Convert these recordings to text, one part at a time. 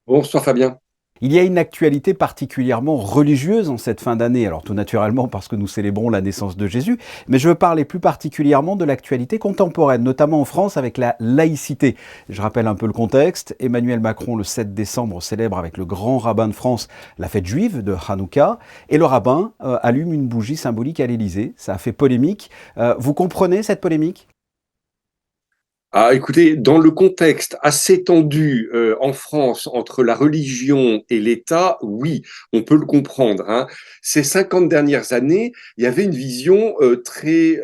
Bonsoir Fabien. Il y a une actualité particulièrement religieuse en cette fin d'année, alors tout naturellement parce que nous célébrons la naissance de Jésus, mais je veux parler plus particulièrement de l'actualité contemporaine, notamment en France avec la laïcité. Je rappelle un peu le contexte. Emmanuel Macron, le 7 décembre, célèbre avec le grand rabbin de France la fête juive de Hanouka, et le rabbin allume une bougie symbolique à l'Élysée. Ça a fait polémique. Vous comprenez cette polémique ? Ah, écoutez, dans le contexte assez tendu en France entre la religion et l'État, oui, on peut le comprendre, hein. Ces 50 dernières années, il y avait une vision très,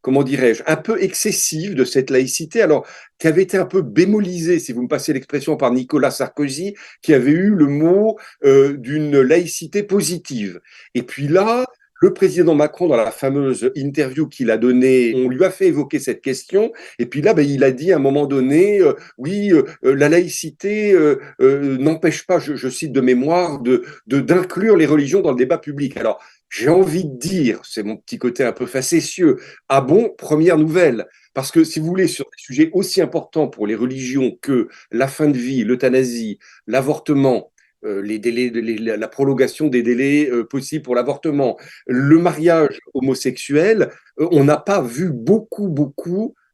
comment dirais-je, un peu excessive de cette laïcité, alors qui avait été un peu bémolisée, si vous me passez l'expression, par Nicolas Sarkozy, qui avait eu le mot d'une laïcité positive. Et puis là, le président Macron, dans la fameuse interview qu'il a donnée, on lui a fait évoquer cette question. Et puis là, ben, il a dit à un moment donné, oui, la laïcité n'empêche pas, je cite de mémoire, d'inclure les religions dans le débat public. Alors, j'ai envie de dire, c'est mon petit côté un peu facétieux, ah bon, première nouvelle. Parce que si vous voulez, sur des sujets aussi importants pour les religions que la fin de vie, l'euthanasie, l'avortement, les délais, la prolongation des délais possibles pour l'avortement, le mariage homosexuel, on n'a pas vu beaucoup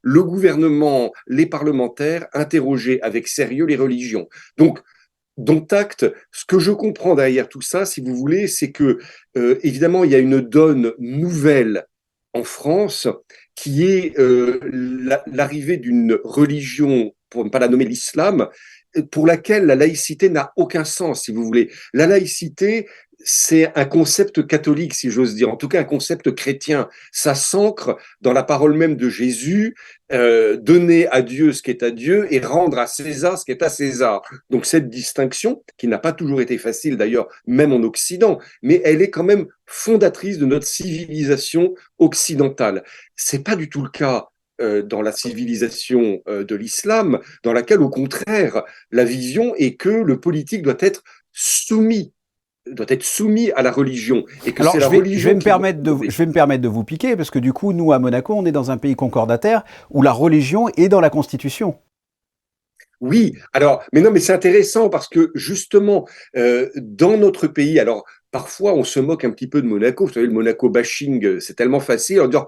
le gouvernement, les parlementaires interroger avec sérieux les religions. Donc, dont acte, ce que je comprends derrière tout ça, si vous voulez, c'est que, évidemment, il y a une donne nouvelle en France qui est l'arrivée d'une religion, pour ne pas la nommer l'islam, pour laquelle la laïcité n'a aucun sens, si vous voulez. La laïcité, c'est un concept catholique, si j'ose dire, en tout cas un concept chrétien. Ça s'ancre dans la parole même de Jésus, donner à Dieu ce qui est à Dieu et rendre à César ce qui est à César. Donc cette distinction, qui n'a pas toujours été facile d'ailleurs, même en Occident, mais elle est quand même fondatrice de notre civilisation occidentale. C'est pas du tout le cas dans la civilisation de l'islam, dans laquelle, au contraire, la vision est que le politique doit être soumis à la religion, et que c'est Alors, la je vais religion me qui doit permettre demander. je vais me permettre de vous piquer, parce que du coup, nous, à Monaco, on est dans un pays concordataire où la religion est dans la Constitution. Oui, alors, mais non, mais c'est intéressant parce que justement, dans notre pays, alors parfois on se moque un petit peu de Monaco. Vous savez, le Monaco bashing, c'est tellement facile en disant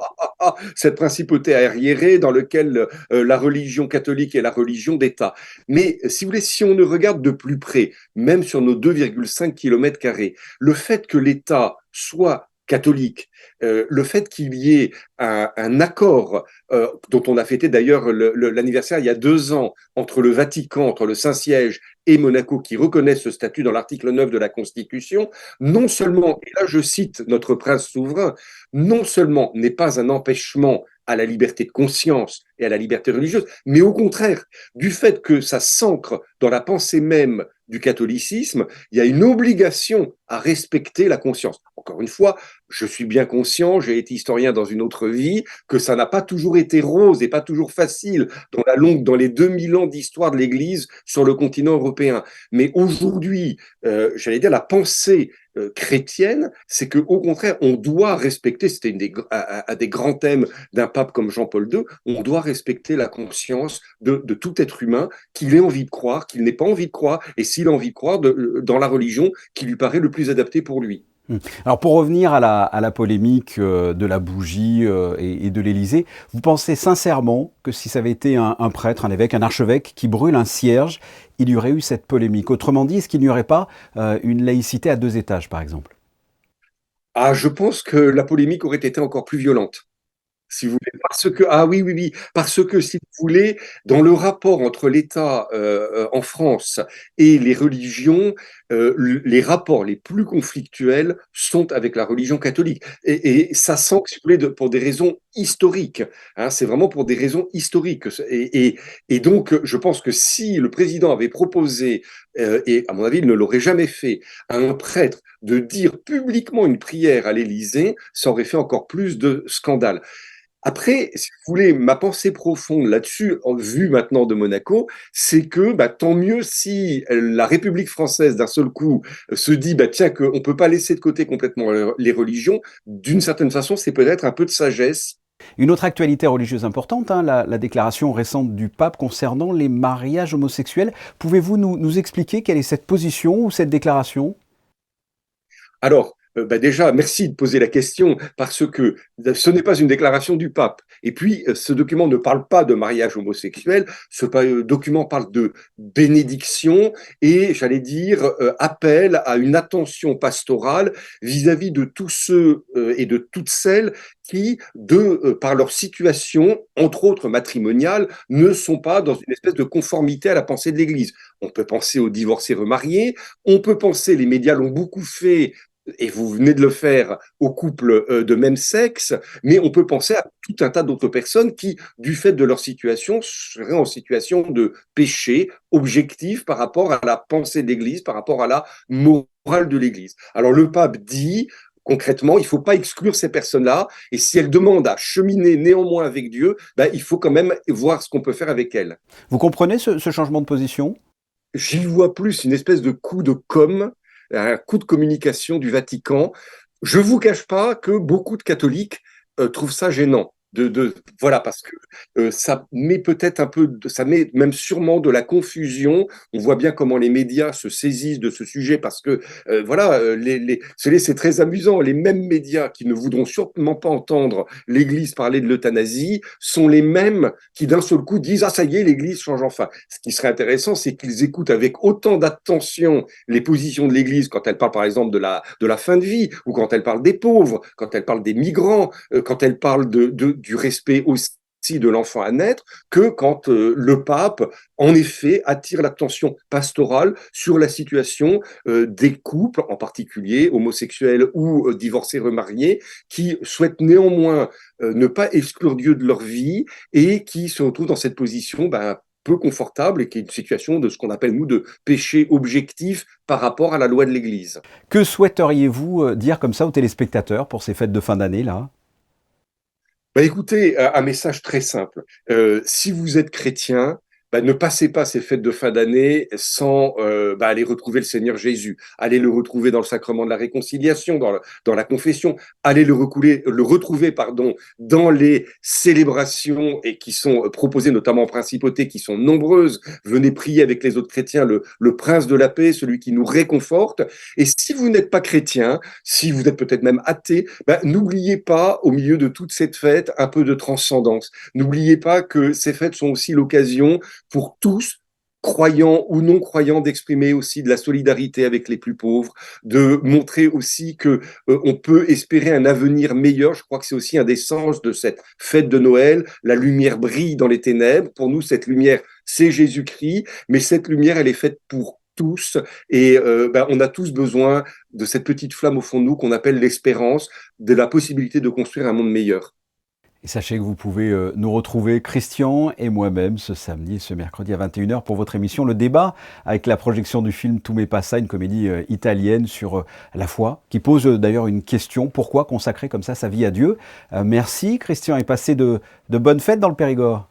cette principauté arriérée dans laquelle la religion catholique est la religion d'État. Mais si vous voulez, si on ne regarde de plus près, même sur nos 2,5 km², le fait que l'État soit catholique, le fait qu'il y ait un accord dont on a fêté d'ailleurs l'anniversaire il y a 2 ans entre le Vatican, entre le Saint-Siège et Monaco, qui reconnaissent ce statut dans l'article 9 de la Constitution, non seulement, et là je cite notre prince souverain, non seulement n'est pas un empêchement à la liberté de conscience et à la liberté religieuse, mais au contraire, du fait que ça s'ancre dans la pensée même du catholicisme, il y a une obligation à respecter la conscience. Encore une fois, je suis bien conscient, j'ai été historien dans une autre vie, que ça n'a pas toujours été rose et pas toujours facile dans les 2000 ans d'histoire de l'Église sur le continent européen. Mais aujourd'hui, j'allais dire, la pensée chrétienne, c'est qu'au contraire, on doit respecter, c'était un des grands thèmes d'un pape comme Jean-Paul II, on doit respecter la conscience de tout être humain, qu'il ait envie de croire, qu'il n'ait pas envie de croire, et s'il a envie de croire, dans la religion qui lui paraît le plus adapté pour lui. Alors, pour revenir à la polémique de la bougie et de l'Élysée, vous pensez sincèrement que si ça avait été un prêtre, un évêque, un archevêque qui brûle un cierge, il y aurait eu cette polémique? Autrement dit, est-ce qu'il n'y aurait pas une laïcité à deux étages, par exemple? Ah, je pense que la polémique aurait été encore plus violente. Si vous voulez, oui, parce que si vous voulez, dans le rapport entre l'État en France et les religions, les rapports les plus conflictuels sont avec la religion catholique. Et ça sent que, si vous voulez, pour des raisons historiques, hein, c'est vraiment pour des raisons historiques. Et donc, je pense que si le président avait proposé, et à mon avis, il ne l'aurait jamais fait, à un prêtre de dire publiquement une prière à l'Élysée, ça aurait fait encore plus de scandale. Après, si vous voulez, ma pensée profonde là-dessus, en vue maintenant de Monaco, c'est que bah, tant mieux si la République française, d'un seul coup, se dit bah, tiens, qu'on ne peut pas laisser de côté complètement les religions. D'une certaine façon, c'est peut-être un peu de sagesse Une autre actualité religieuse importante, hein, la déclaration récente du pape concernant les mariages homosexuels. Pouvez-vous nous expliquer quelle est cette position ou cette déclaration? Alors, déjà, merci de poser la question parce que ce n'est pas une déclaration du pape. Et puis, ce document ne parle pas de mariage homosexuel. Document parle de bénédiction et, j'allais dire, appel à une attention pastorale vis-à-vis de tous ceux et de toutes celles qui, par leur situation, entre autres matrimoniale, ne sont pas dans une espèce de conformité à la pensée de l'Église. On peut penser aux divorcés remariés, on peut penser, les médias l'ont beaucoup fait, et vous venez de le faire, aux couples de même sexe, mais on peut penser à tout un tas d'autres personnes qui, du fait de leur situation, seraient en situation de péché objectif par rapport à la pensée de l'Église, par rapport à la morale de l'Église. Alors le pape dit, concrètement, il ne faut pas exclure ces personnes-là, et si elles demandent à cheminer néanmoins avec Dieu, ben, il faut quand même voir ce qu'on peut faire avec elles. Vous comprenez ce changement de position? J'y vois plus une espèce de coup de com', un coup de communication du Vatican. Je vous cache pas que beaucoup de catholiques trouvent ça gênant. Voilà, parce que ça met peut-être un peu, ça met même sûrement de la confusion. On voit bien comment les médias se saisissent de ce sujet parce que voilà, c'est très amusant. Les mêmes médias qui ne voudront sûrement pas entendre l'Église parler de l'euthanasie sont les mêmes qui d'un seul coup disent ah ça y est, l'Église change enfin. Ce qui serait intéressant, c'est qu'ils écoutent avec autant d'attention les positions de l'Église quand elle parle par exemple de la fin de vie ou quand elle parle des pauvres, quand elle parle des migrants, quand elle parle du respect aussi de l'enfant à naître, que quand le pape, en effet, attire l'attention pastorale sur la situation des couples, en particulier homosexuels ou divorcés remariés, qui souhaitent néanmoins ne pas exclure Dieu de leur vie et qui se retrouvent dans cette position peu confortable et qui est une situation de ce qu'on appelle, nous, de péché objectif par rapport à la loi de l'Église. Que souhaiteriez-vous dire comme ça aux téléspectateurs pour ces fêtes de fin d'année là? Écoutez, un message très simple. Si vous êtes chrétien, ne passez pas ces fêtes de fin d'année sans aller retrouver le Seigneur Jésus. Allez le retrouver dans le sacrement de la réconciliation, dans la confession. Allez le retrouver, pardon, dans les célébrations et qui sont proposées notamment en principauté, qui sont nombreuses. Venez prier avec les autres chrétiens, le Prince de la paix, celui qui nous réconforte. Et si vous n'êtes pas chrétien, si vous êtes peut-être même athée, n'oubliez pas, au milieu de toute cette fête, un peu de transcendance. N'oubliez pas que ces fêtes sont aussi l'occasion pour tous, croyants ou non croyants, d'exprimer aussi de la solidarité avec les plus pauvres, de montrer aussi que on peut espérer un avenir meilleur. Je crois que c'est aussi un des sens de cette fête de Noël. La lumière brille dans les ténèbres. Pour nous, cette lumière, c'est Jésus-Christ, mais cette lumière, elle est faite pour tous et on a tous besoin de cette petite flamme au fond de nous qu'on appelle l'espérance, de la possibilité de construire un monde meilleur. Et sachez que vous pouvez nous retrouver, Christian et moi-même, ce samedi et ce mercredi à 21 h pour votre émission Le Débat, avec la projection du film Tu me passa, une comédie italienne sur la foi, qui pose d'ailleurs une question, pourquoi consacrer comme ça sa vie à Dieu? Merci Christian, et passez de bonnes fêtes dans le Périgord.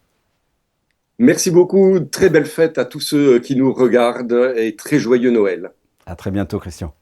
Merci beaucoup, très belle fête à tous ceux qui nous regardent et très joyeux Noël. À très bientôt Christian.